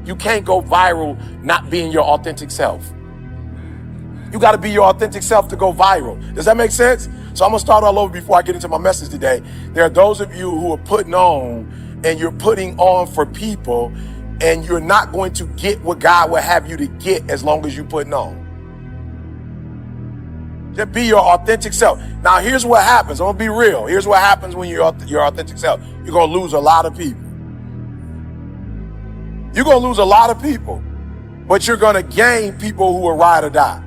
You can't go viral not being your authentic self. You got to be your authentic self to go viral. Does that make sense? So I'm going to start all over before I get into my message today. There are those of you who are putting on, and you're putting on for people, and you're not going to get what God will have you to get as long as you're putting on. Just be your authentic self. Now, here's what happens. I'm going to be real. Here's what happens when you're your authentic self. You're going to lose a lot of people. You're going to lose a lot of people, but you're going to gain people who will ride or die.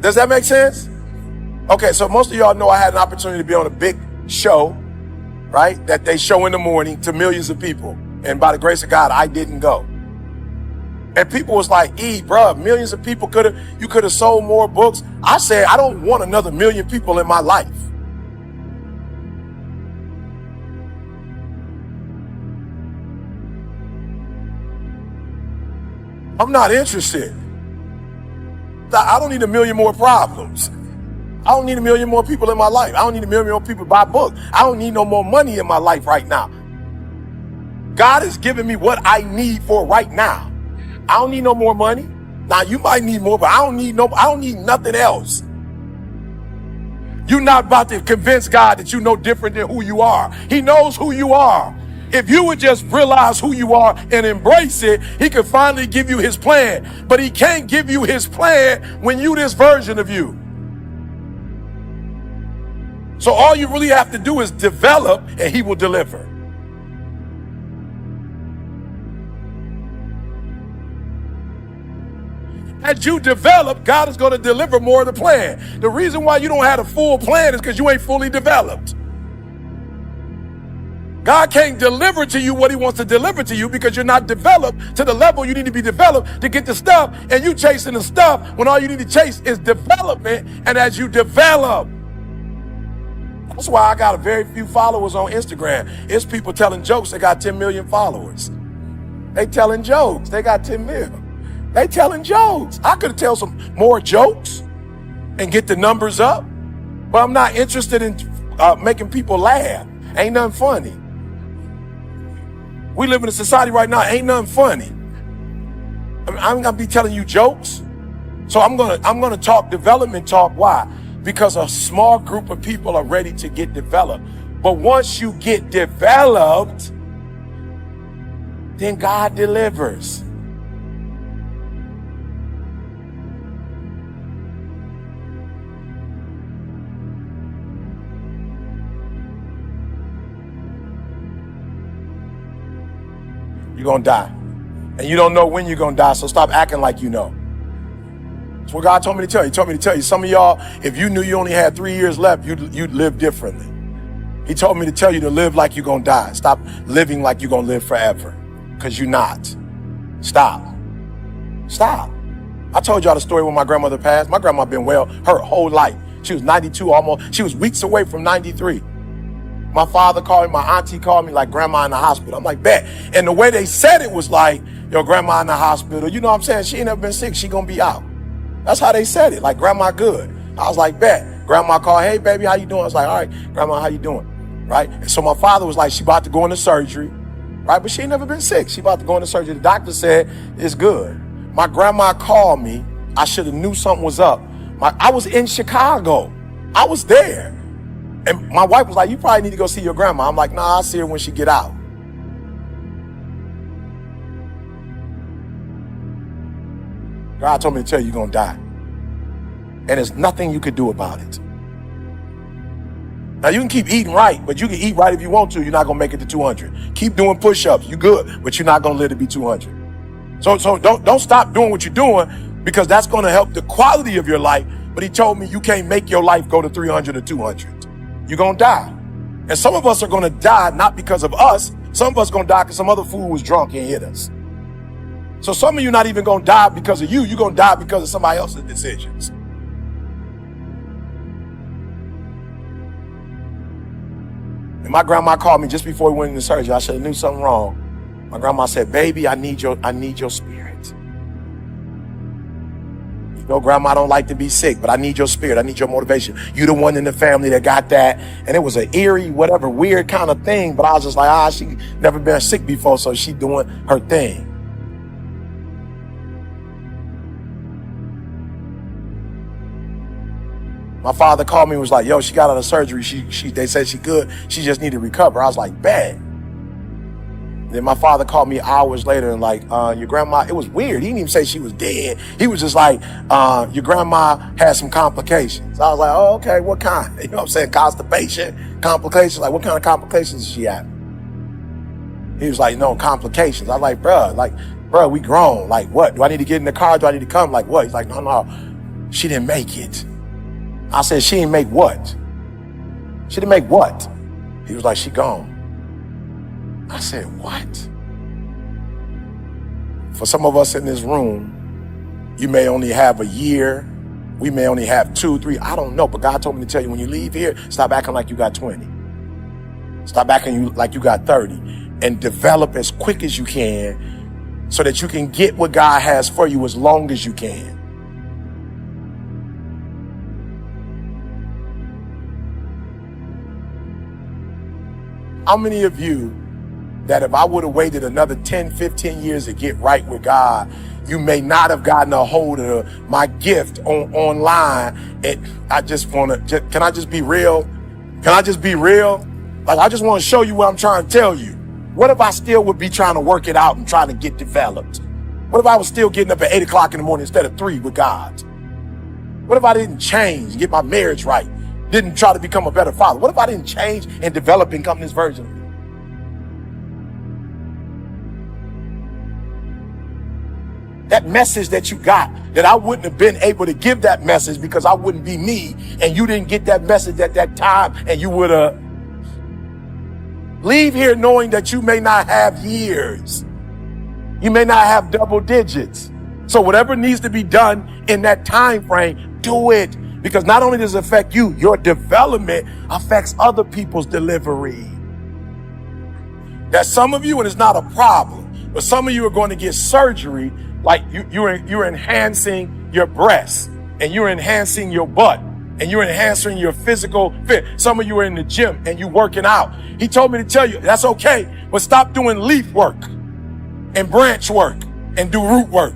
Does that make sense? Okay, so most of y'all know I had an opportunity to be on a big show, right? That they show in the morning to millions of people. And by the grace of God, I didn't go. And people was like, bruh, millions of people you could have sold more books. I said, I don't want another million people in my life. I'm not interested. I don't need a million more problems. I don't need a million more people in my life. I don't need a million more people to buy books. I don't need no more money in my life right now. God is giving me what I need for right now. I don't need no more money. Now you might need more, but I don't need nothing else. You're not about to convince God that you know different than who you are. He knows who you are. If you would just realize who you are and embrace it, he could finally give you his plan. But he can't give you his plan when you this version of you. So all you really have to do is develop, and he will deliver. As you develop, God is going to deliver more of the plan. The reason why you don't have a full plan is because you ain't fully developed. God can't deliver to you what he wants to deliver to you because you're not developed to the level you need to be developed to get the stuff, and you chasing the stuff when all you need to chase is development. And as you develop, that's why I got a very few followers on Instagram. It's people telling jokes. They got 10 million followers. They telling jokes. They got 10 million. They telling jokes. I could tell some more jokes and get the numbers up, but I'm not interested in making people laugh. Ain't nothing funny. We live in a society right now, ain't nothing funny. I'm gonna be telling you jokes. So I'm gonna talk development talk. Why? Because a small group of people are ready to get developed. But once you get developed, then God delivers. You're going to die. And you don't know when you're going to die, so stop acting like you know. That's what God told me to tell you. He told me to tell you, some of y'all, if you knew you only had 3 years left, you'd live differently. He told me to tell you to live like you're going to die. Stop living like you're going to live forever, because you're not. Stop. I told y'all the story when my grandmother passed. My grandma been well her whole life. She was 92 almost. She was weeks away from 93. My father called me, my auntie called me like, grandma in the hospital. I'm like, bet. And the way they said it was like, your grandma in the hospital. You know what I'm saying? She ain't never been sick. She gonna be out. That's how they said it, like grandma good. I was like, bet. Grandma called, hey baby, how you doing? I was like, all right, grandma, how you doing? Right? And so my father was like, she about to go into surgery, right? But she ain't never been sick. She about to go into surgery. The doctor said, it's good. My grandma called me. I should have knew something was up. I was in Chicago. I was there. And my wife was like, you probably need to go see your grandma. I'm like, nah, I'll see her when she get out. God told me to tell you you're going to die. And there's nothing you could do about it. Now, you can keep eating right, but you can eat right if you want to. You're not going to make it to 200. Keep doing push-ups. You good, but you're not going to live to be 200. So don't stop doing what you're doing, because that's going to help the quality of your life. But he told me you can't make your life go to 300 or 200. You're going to die. And some of us are going to die not because of us. Some of us are going to die because some other fool was drunk and hit us. So some of you not even going to die because of you. You're going to die because of somebody else's decisions. And my grandma called me just before we went into surgery. I should have knew something wrong. My grandma said, baby, I need your spirit. No, grandma don't like to be sick, but I need your spirit. I need your motivation. You the one in the family that got that. And it was an eerie, whatever, weird kind of thing. But I was just like, she never been sick before, so she doing her thing. My father called me and was like, yo, she got out of surgery. They said she good. She just need to recover. I was like, bad. Then my father called me hours later and like, your grandma, it was weird. He didn't even say she was dead. He was just like, your grandma had some complications. I was like, oh, okay, what kind? You know what I'm saying? Constipation, complications. Like, what kind of complications is she having? He was like, no, complications. I was like, bruh, we grown. Like, what? Do I need to get in the car? Do I need to come? Like, what? He's like, no, she didn't make it. I said, she didn't make what? She didn't make what? He was like, she gone. I said, what? For some of us in this room, you may only have a year. We may only have 2, 3. I don't know. But God told me to tell you, when you leave here, stop acting like you got 20. Stop acting like you got 30. And develop as quick as you can so that you can get what God has for you as long as you can. How many of you that if I would have waited another 10, 15 years to get right with God, you may not have gotten a hold of my gift online? And I just want to, can I just be real? Can I just be real? Like, I just want to show you what I'm trying to tell you. What if I still would be trying to work it out and trying to get developed? What if I was still getting up at 8 o'clock in the morning instead of 3 with God? What if I didn't change, get my marriage right? Didn't try to become a better father? What if I didn't change and develop and become this version of me? That message that you got, that I wouldn't have been able to give that message because I wouldn't be me, and you didn't get that message at that time, and you would have leave here knowing that you may not have years. You may not have double digits. So whatever needs to be done in that time frame, do it. Because not only does it affect you, your development affects other people's delivery. That some of you, and it's not a problem, but some of you are going to get surgery, like you're enhancing your breasts, and you're enhancing your butt, and you're enhancing your physical fit. Some of you are in the gym and you're working out. He told me to tell you, that's okay, but stop doing leaf work and branch work and do root work.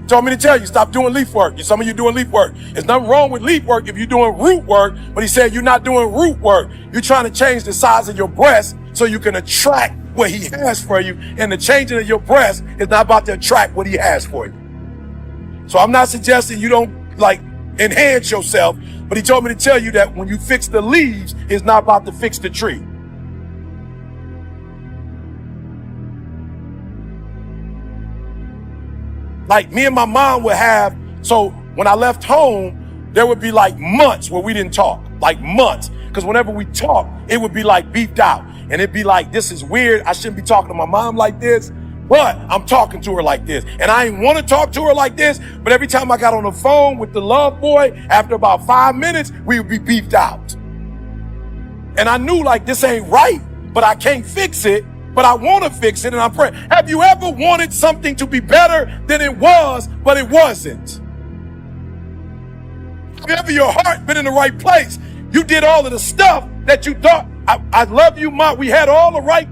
Told me to tell you, stop doing leaf work. Some of you doing leaf work. There's nothing wrong with leaf work if you're doing root work, but he said you're not doing root work. You're trying to change the size of your breast so you can attract what he has for you. And the changing of your breast is not about to attract what he has for you. So I'm not suggesting you don't enhance yourself, but he told me to tell you that when you fix the leaves, it's not about to fix the tree. Like me and my mom would have, so when I left home, there would be like months where we didn't talk, like months. Because whenever we talked, it would be like beefed out. And it'd be like, this is weird. I shouldn't be talking to my mom like this, but I'm talking to her like this. And I didn't want to talk to her like this, but every time I got on the phone with the love boy, after about 5 minutes, we would be beefed out. And I knew like this ain't right, but I can't fix it. But I want to fix it, and I'm praying. Have you ever wanted something to be better than it was, but it wasn't? Have you ever your heart been in the right place? You did all of the stuff that you thought, I love you, Ma. We had all the right,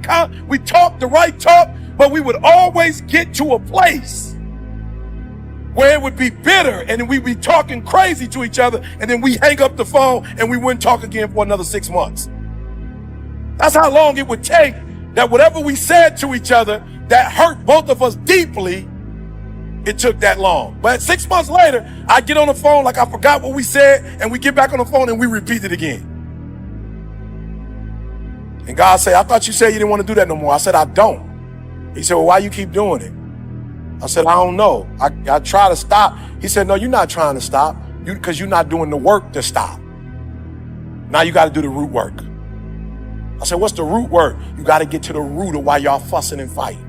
we talked the right talk, but we would always get to a place where it would be bitter, and then we'd be talking crazy to each other, and then we hang up the phone, and we wouldn't talk again for another 6 months. That's how long it would take. That whatever we said to each other that hurt both of us deeply, it took that long. But 6 months later, I get on the phone like I forgot what we said, and we get back on the phone and we repeat it again. And God said, I thought you said you didn't want to do that no more. I said, I don't. He said, well, why you keep doing it? I said, I don't know. I try to stop. He said, no, you're not trying to stop because you're not doing the work to stop. Now you got to do the root work. I said, what's the root work? You got to get to the root of why y'all fussing and fighting.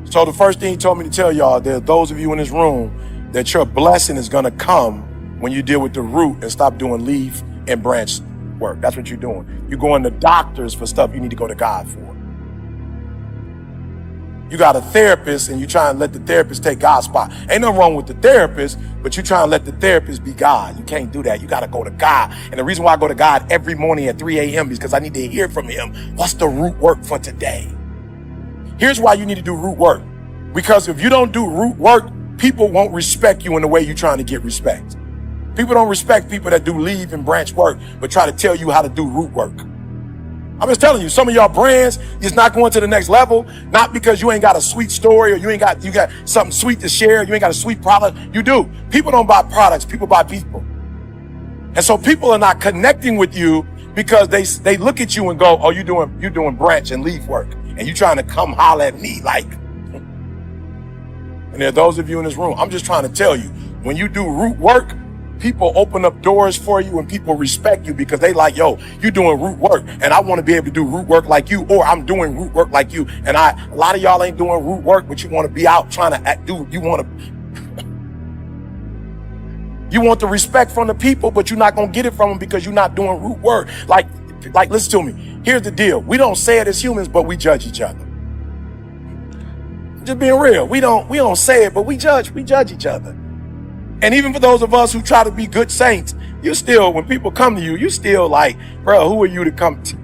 So the first thing he told me to tell y'all, there are those of you in this room that your blessing is going to come when you deal with the root and stop doing leaf and branch work. That's what you're doing. You're going to doctors for stuff you need to go to God for. You got a therapist and you try and let the therapist take God's spot. Ain't nothing wrong with the therapist, but you try and let the therapist be God. You can't do that. You got to go to God. And the reason why I go to God every morning at 3 a.m. is because I need to hear from him. What's the root work for today? Here's why you need to do root work. Because if you don't do root work, people won't respect you in the way you're trying to get respect. People don't respect people that do leaf and branch work, but try to tell you how to do root work. I'm just telling you, some of y'all brands is not going to the next level, not because you ain't got a sweet story or you got something sweet to share, you ain't got a sweet product. You do. People don't buy products, people buy people. And so people are not connecting with you because they look at you and go, oh, you're doing branch and leaf work. And you trying to come holler at me like. And there are those of you in this room, I'm just trying to tell you, when you do root work, people open up doors for you and people respect you because they like, yo, you doing root work and I want to be able to do root work like you, or I'm doing root work like you. And a lot of y'all ain't doing root work, but you want to be out trying to you want the respect from the people, but you're not going to get it from them because you're not doing root work. Like, listen to me. Here's the deal. We don't say it as humans, but we judge each other. Just being real. We don't say it, but we judge each other. And even for those of us who try to be good saints, you still, when people come to you, you still like, bro, who are you to come to?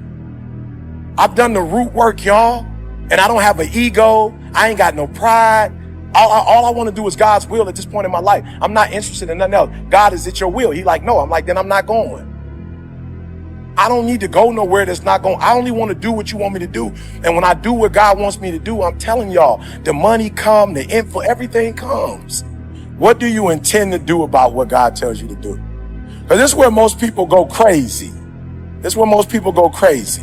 I've done the root work, y'all, and I don't have an ego. I ain't got no pride. All I want to do is God's will at this point in my life. I'm not interested in nothing else. God, is it your will? He like, no. I'm like, then I'm not going. I don't need to go nowhere that's not going. I only want to do what you want me to do. And when I do what God wants me to do, I'm telling y'all, the money come, the info, everything comes. What do you intend to do about what God tells you to do? Because this is where most people go crazy. This is where most people go crazy.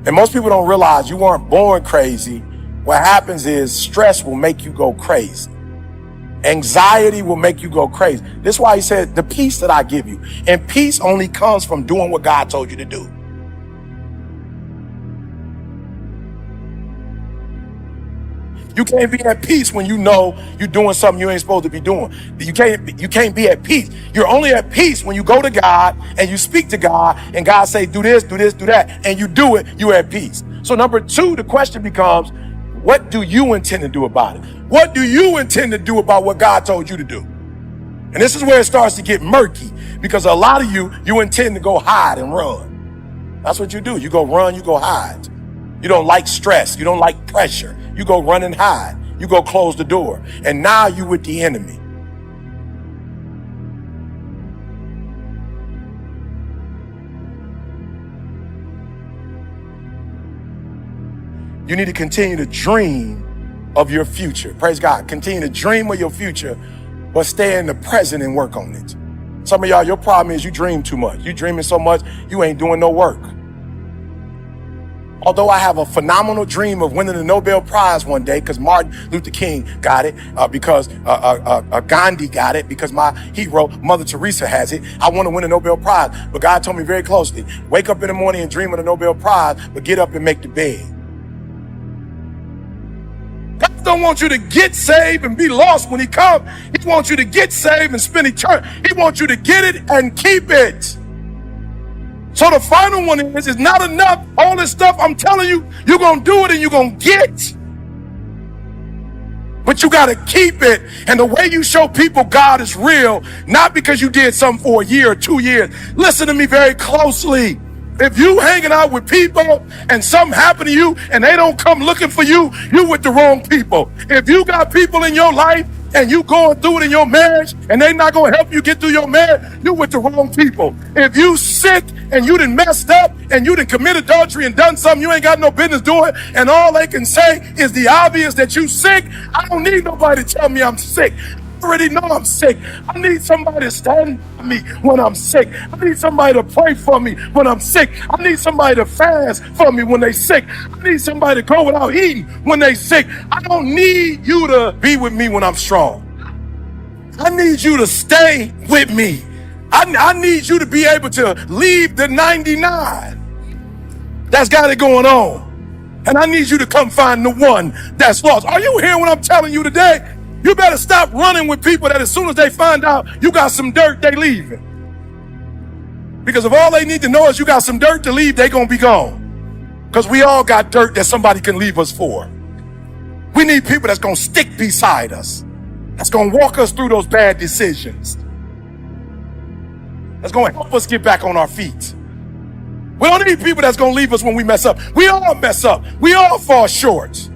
And most people don't realize you weren't born crazy. What happens is stress will make you go crazy. Anxiety will make you go crazy. This is why he said, the peace that I give you. And peace only comes from doing what God told you to do. You can't be at peace when you know you're doing something you ain't supposed to be doing. You can't be at peace. You're only at peace when you go to God and you speak to God and God say, do this, do this, do that. And you do it, you're at peace. So number two, the question becomes, what do you intend to do about it? What do you intend to do about what God told you to do? And this is where it starts to get murky because a lot of you intend to go hide and run. That's what you do. You go run, you go hide. You don't like stress. You don't like pressure. You go run and hide. You go close the door. And now you with the enemy. You need to continue to dream of your future. Praise God. Continue to dream of your future, but stay in the present and work on it. Some of y'all, your problem is you dream too much. You dreaming so much, you ain't doing no work. Although I have a phenomenal dream of winning the Nobel Prize one day because Martin Luther King got it, because Gandhi got it, because my hero, Mother Teresa, has it. I want to win a Nobel Prize. But God told me very closely, wake up in the morning and dream of the Nobel Prize, but get up and make the bed. God don't want you to get saved and be lost when he comes. He wants you to get saved and spend eternity. He wants you to get it and keep it. So the final one is, it's not enough. All this stuff I'm telling you, you're going to do it and you're going to get. But you got to keep it. And the way you show people God is real, not because you did something for a year or 2 years. Listen to me very closely. If you hanging out with people and something happened to you and they don't come looking for you, you with the wrong people. If you got people in your life and you going through it in your marriage and they not going to help you get through your marriage, you with the wrong people. If you sick and you done messed up and you done commit adultery and done something you ain't got no business doing, and all they can say is the obvious that you sick, I don't need nobody to tell me I'm sick. I already know I'm sick. I need somebody to stand by me when I'm sick. I need somebody to pray for me when I'm sick. I need somebody to fast for me when they sick. I need somebody to go without eating when they sick. I don't need you to be with me when I'm strong. I need you to stay with me. I need you to be able to leave the 99 that's got it going on. And I need you to come find the one that's lost. Are you hearing what I'm telling you today? You better stop running with people that as soon as they find out you got some dirt, they leaving. Because if all they need to know is you got some dirt to leave, they gonna be gone. Because we all got dirt that somebody can leave us for. We need people that's gonna stick beside us, that's gonna walk us through those bad decisions, that's gonna help us get back on our feet. We don't need people that's gonna leave us when we mess up. We all mess up. We all fall short.